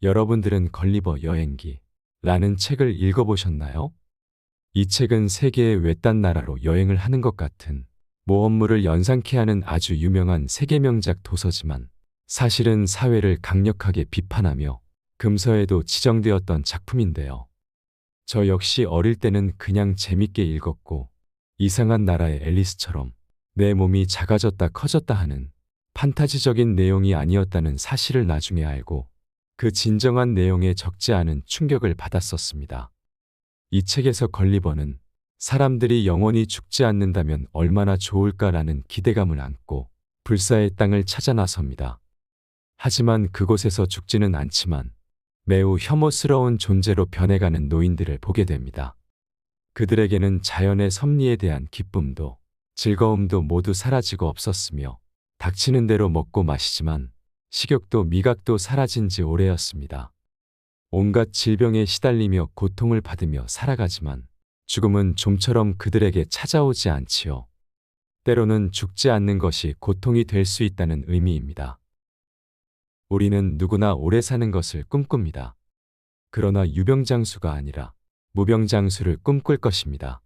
여러분들은 걸리버 여행기라는 책을 읽어보셨나요? 이 책은 세계의 외딴 나라로 여행을 하는 것 같은 모험물을 연상케 하는 아주 유명한 세계 명작 도서지만 사실은 사회를 강력하게 비판하며 금서에도 지정되었던 작품인데요. 저 역시 어릴 때는 그냥 재밌게 읽었고 이상한 나라의 앨리스처럼 내 몸이 작아졌다 커졌다 하는 판타지적인 내용이 아니었다는 사실을 나중에 알고 그 진정한 내용에 적지 않은 충격을 받았었습니다. 이 책에서 걸리버는 사람들이 영원히 죽지 않는다면 얼마나 좋을까라는 기대감을 안고 불사의 땅을 찾아 나섭니다. 하지만 그곳에서 죽지는 않지만 매우 혐오스러운 존재로 변해가는 노인들을 보게 됩니다. 그들에게는 자연의 섭리에 대한 기쁨도 즐거움도 모두 사라지고 없었으며 닥치는 대로 먹고 마시지만 식욕도 미각도 사라진 지 오래였습니다. 온갖 질병에 시달리며 고통을 받으며 살아가지만 죽음은 좀처럼 그들에게 찾아오지 않지요. 때로는 죽지 않는 것이 고통이 될 수 있다는 의미입니다. 우리는 누구나 오래 사는 것을 꿈꿉니다. 그러나 유병장수가 아니라 무병장수를 꿈꿀 것입니다.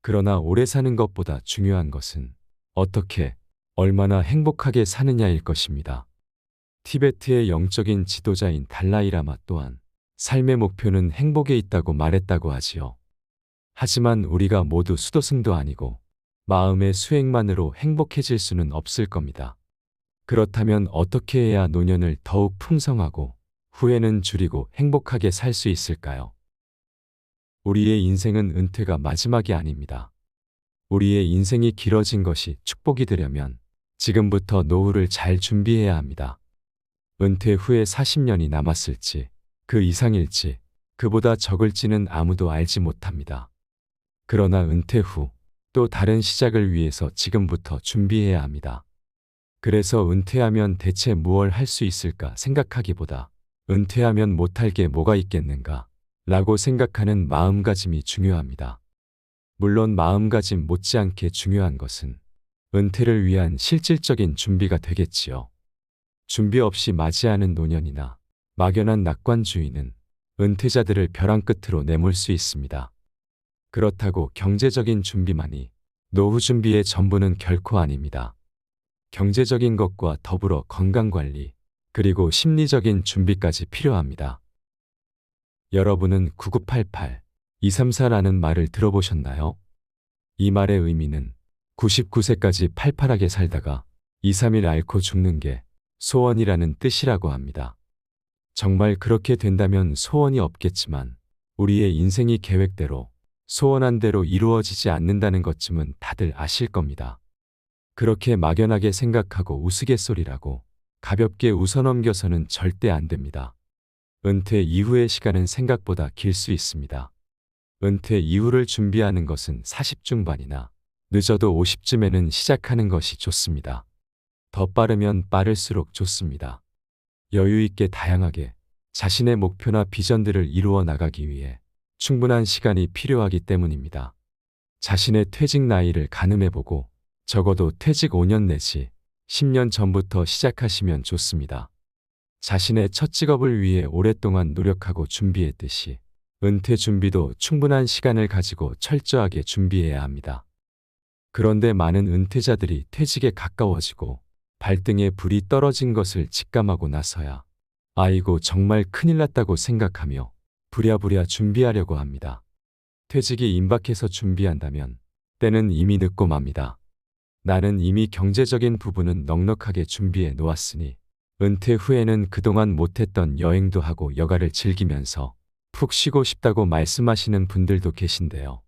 그러나 오래 사는 것보다 중요한 것은 어떻게, 얼마나 행복하게 사느냐일 것입니다. 티베트의 영적인 지도자인 달라이라마 또한 삶의 목표는 행복에 있다고 말했다고 하지요. 하지만 우리가 모두 수도승도 아니고 마음의 수행만으로 행복해질 수는 없을 겁니다. 그렇다면 어떻게 해야 노년을 더욱 풍성하고 후회는 줄이고 행복하게 살 수 있을까요? 우리의 인생은 은퇴가 마지막이 아닙니다. 우리의 인생이 길어진 것이 축복이 되려면 지금부터 노후를 잘 준비해야 합니다. 은퇴 후에 40년이 남았을지, 그 이상일지, 그보다 적을지는 아무도 알지 못합니다. 그러나 은퇴 후 또 다른 시작을 위해서 지금부터 준비해야 합니다. 그래서 은퇴하면 대체 무얼 할 수 있을까 생각하기보다 은퇴하면 못할 게 뭐가 있겠는가 라고 생각하는 마음가짐이 중요합니다. 물론 마음가짐 못지않게 중요한 것은 은퇴를 위한 실질적인 준비가 되겠지요. 준비 없이 맞이하는 노년이나 막연한 낙관주의는 은퇴자들을 벼랑 끝으로 내몰 수 있습니다. 그렇다고 경제적인 준비만이 노후 준비의 전부는 결코 아닙니다. 경제적인 것과 더불어 건강관리, 그리고 심리적인 준비까지 필요합니다. 여러분은 9988-234라는 말을 들어보셨나요? 이 말의 의미는 99세까지 팔팔하게 살다가 2, 3일 앓고 죽는 게 소원이라는 뜻이라고 합니다. 정말 그렇게 된다면 소원이 없겠지만 우리의 인생이 계획대로 소원한 대로 이루어지지 않는다는 것쯤은 다들 아실 겁니다. 그렇게 막연하게 생각하고 우스갯소리라고 가볍게 웃어넘겨서는 절대 안 됩니다. 은퇴 이후의 시간은 생각보다 길 수 있습니다. 은퇴 이후를 준비하는 것은 40 중반이나 늦어도 50쯤에는 시작하는 것이 좋습니다. 더 빠르면 빠를수록 좋습니다. 여유 있게 다양하게 자신의 목표나 비전들을 이루어 나가기 위해 충분한 시간이 필요하기 때문입니다. 자신의 퇴직 나이를 가늠해보고 적어도 퇴직 5년 내지 10년 전부터 시작하시면 좋습니다. 자신의 첫 직업을 위해 오랫동안 노력하고 준비했듯이 은퇴 준비도 충분한 시간을 가지고 철저하게 준비해야 합니다. 그런데 많은 은퇴자들이 퇴직에 가까워지고 발등에 불이 떨어진 것을 직감하고 나서야 아이고 정말 큰일 났다고 생각하며 부랴부랴 준비하려고 합니다. 퇴직이 임박해서 준비한다면 때는 이미 늦고 맙니다. 나는 이미 경제적인 부분은 넉넉하게 준비해 놓았으니 은퇴 후에는 그동안 못했던 여행도 하고 여가를 즐기면서 푹 쉬고 싶다고 말씀하시는 분들도 계신데요.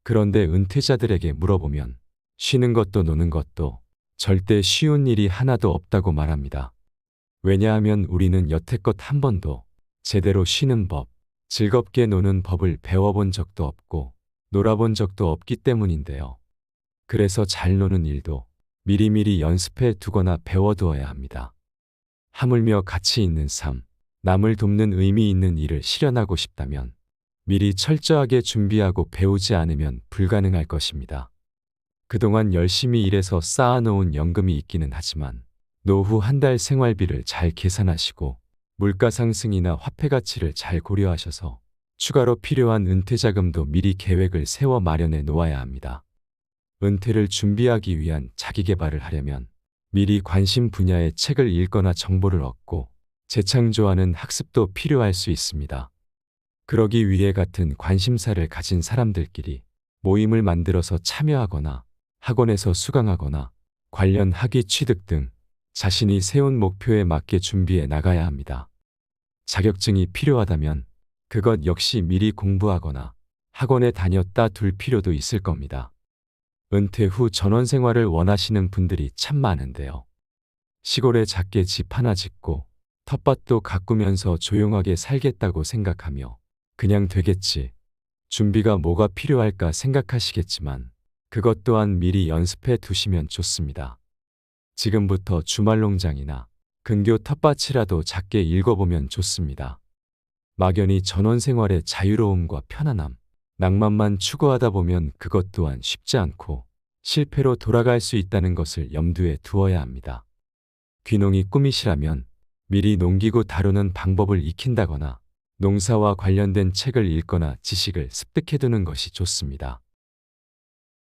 그런데 은퇴자들에게 물어보면 쉬는 것도 노는 것도 절대 쉬운 일이 하나도 없다고 말합니다. 왜냐하면 우리는 여태껏 한 번도 제대로 쉬는 법, 즐겁게 노는 법을 배워본 적도 없고 놀아본 적도 없기 때문인데요. 그래서 잘 노는 일도 미리미리 연습해 두거나 배워두어야 합니다. 하물며 가치 있는 삶, 남을 돕는 의미 있는 일을 실현하고 싶다면 미리 철저하게 준비하고 배우지 않으면 불가능할 것입니다. 그동안 열심히 일해서 쌓아놓은 연금이 있기는 하지만 노후 한 달 생활비를 잘 계산하시고 물가 상승이나 화폐 가치를 잘 고려하셔서 추가로 필요한 은퇴 자금도 미리 계획을 세워 마련해 놓아야 합니다. 은퇴를 준비하기 위한 자기 개발을 하려면 미리 관심 분야의 책을 읽거나 정보를 얻고 재창조하는 학습도 필요할 수 있습니다. 그러기 위해 같은 관심사를 가진 사람들끼리 모임을 만들어서 참여하거나 학원에서 수강하거나 관련 학위 취득 등 자신이 세운 목표에 맞게 준비해 나가야 합니다. 자격증이 필요하다면 그것 역시 미리 공부하거나 학원에 다녔다 둘 필요도 있을 겁니다. 은퇴 후 전원 생활을 원하시는 분들이 참 많은데요. 시골에 작게 집 하나 짓고 텃밭도 가꾸면서 조용하게 살겠다고 생각하며 그냥 되겠지, 준비가 뭐가 필요할까 생각하시겠지만 그것 또한 미리 연습해 두시면 좋습니다. 지금부터 주말농장이나 근교 텃밭이라도 작게 읽어보면 좋습니다. 막연히 전원 생활의 자유로움과 편안함, 낭만만 추구하다 보면 그것 또한 쉽지 않고 실패로 돌아갈 수 있다는 것을 염두에 두어야 합니다. 귀농이 꿈이시라면 미리 농기구 다루는 방법을 익힌다거나 농사와 관련된 책을 읽거나 지식을 습득해두는 것이 좋습니다.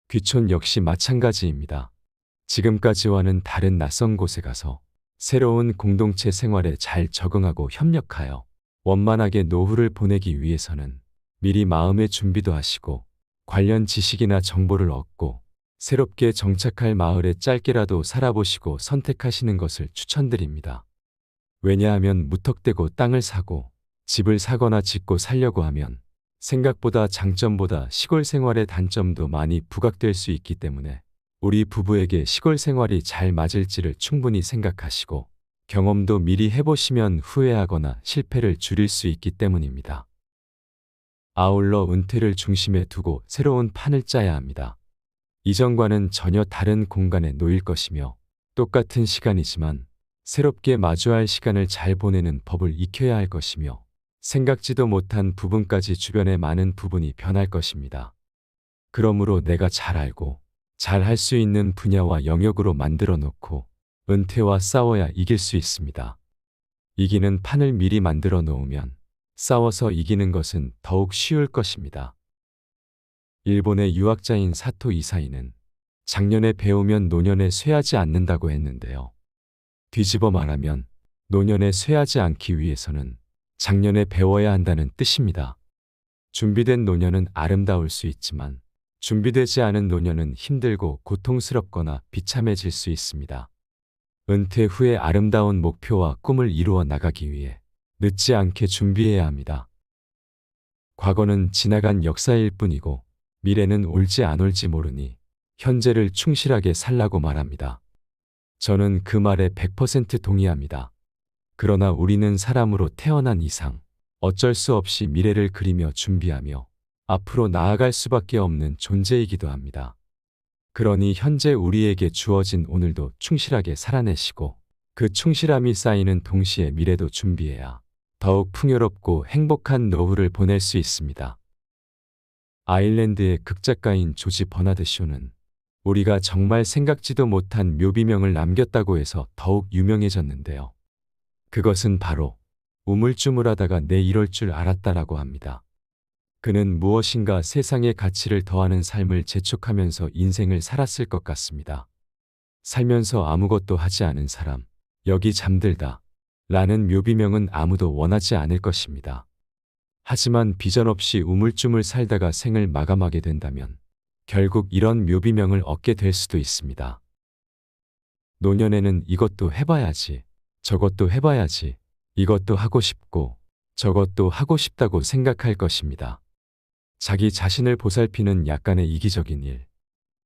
귀촌 역시 마찬가지입니다. 지금까지와는 다른 낯선 곳에 가서 새로운 공동체 생활에 잘 적응하고 협력하여 원만하게 노후를 보내기 위해서는 미리 마음의 준비도 하시고 관련 지식이나 정보를 얻고 새롭게 정착할 마을에 짧게라도 살아보시고 선택하시는 것을 추천드립니다. 왜냐하면 무턱대고 땅을 사고 집을 사거나 짓고 살려고 하면 생각보다 장점보다 시골 생활의 단점도 많이 부각될 수 있기 때문에 우리 부부에게 시골 생활이 잘 맞을지를 충분히 생각하시고 경험도 미리 해보시면 후회하거나 실패를 줄일 수 있기 때문입니다. 아울러 은퇴를 중심에 두고 새로운 판을 짜야 합니다. 이전과는 전혀 다른 공간에 놓일 것이며 똑같은 시간이지만 새롭게 마주할 시간을 잘 보내는 법을 익혀야 할 것이며 생각지도 못한 부분까지 주변의 많은 부분이 변할 것입니다. 그러므로 내가 잘 알고 잘 할 수 있는 분야와 영역으로 만들어 놓고 은퇴와 싸워야 이길 수 있습니다. 이기는 판을 미리 만들어 놓으면 싸워서 이기는 것은 더욱 쉬울 것입니다. 일본의 유학자인 사토 이사이는 작년에 배우면 노년에 쇠하지 않는다고 했는데요. 뒤집어 말하면 노년에 쇠하지 않기 위해서는 작년에 배워야 한다는 뜻입니다. 준비된 노년은 아름다울 수 있지만 준비되지 않은 노년은 힘들고 고통스럽거나 비참해질 수 있습니다. 은퇴 후에 아름다운 목표와 꿈을 이루어 나가기 위해 늦지 않게 준비해야 합니다. 과거는 지나간 역사일 뿐이고 미래는 올지 안 올지 모르니 현재를 충실하게 살라고 말합니다. 저는 그 말에 100% 동의합니다. 그러나 우리는 사람으로 태어난 이상 어쩔 수 없이 미래를 그리며 준비하며 앞으로 나아갈 수밖에 없는 존재이기도 합니다. 그러니 현재 우리에게 주어진 오늘도 충실하게 살아내시고 그 충실함이 쌓이는 동시에 미래도 준비해야 더욱 풍요롭고 행복한 노후를 보낼 수 있습니다. 아일랜드의 극작가인 조지 버나드 쇼는 우리가 정말 생각지도 못한 묘비명을 남겼다고 해서 더욱 유명해졌는데요. 그것은 바로 우물쭈물하다가 내 이럴 줄 알았다라고 합니다. 그는 무엇인가 세상의 가치를 더하는 삶을 재촉하면서 인생을 살았을 것 같습니다. 살면서 아무것도 하지 않은 사람, 여기 잠들다 라는 묘비명은 아무도 원하지 않을 것입니다. 하지만 비전 없이 우물쭈물 살다가 생을 마감하게 된다면 결국 이런 묘비명을 얻게 될 수도 있습니다. 노년에는 이것도 해봐야지, 저것도 해봐야지, 이것도 하고 싶고 저것도 하고 싶다고 생각할 것입니다. 자기 자신을 보살피는 약간의 이기적인 일,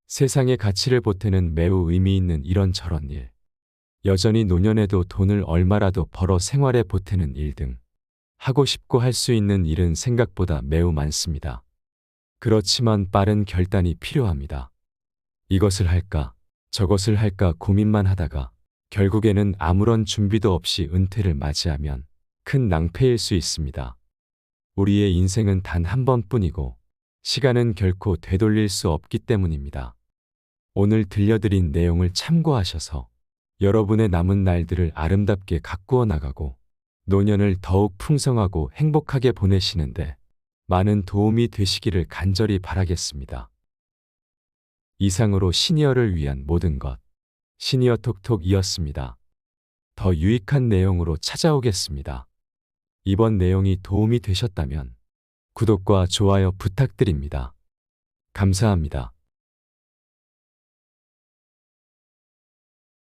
세상의 가치를 보태는 매우 의미 있는 이런저런 일, 여전히 노년에도 돈을 얼마라도 벌어 생활에 보태는 일 등 하고 싶고 할 수 있는 일은 생각보다 매우 많습니다. 그렇지만 빠른 결단이 필요합니다. 이것을 할까, 저것을 할까 고민만 하다가 결국에는 아무런 준비도 없이 은퇴를 맞이하면 큰 낭패일 수 있습니다. 우리의 인생은 단 한 번뿐이고 시간은 결코 되돌릴 수 없기 때문입니다. 오늘 들려드린 내용을 참고하셔서 여러분의 남은 날들을 아름답게 가꾸어 나가고 노년을 더욱 풍성하고 행복하게 보내시는데 많은 도움이 되시기를 간절히 바라겠습니다. 이상으로 시니어를 위한 모든 것 시니어 톡톡이었습니다. 더 유익한 내용으로 찾아오겠습니다. 이번 내용이 도움이 되셨다면 구독과 좋아요 부탁드립니다. 감사합니다.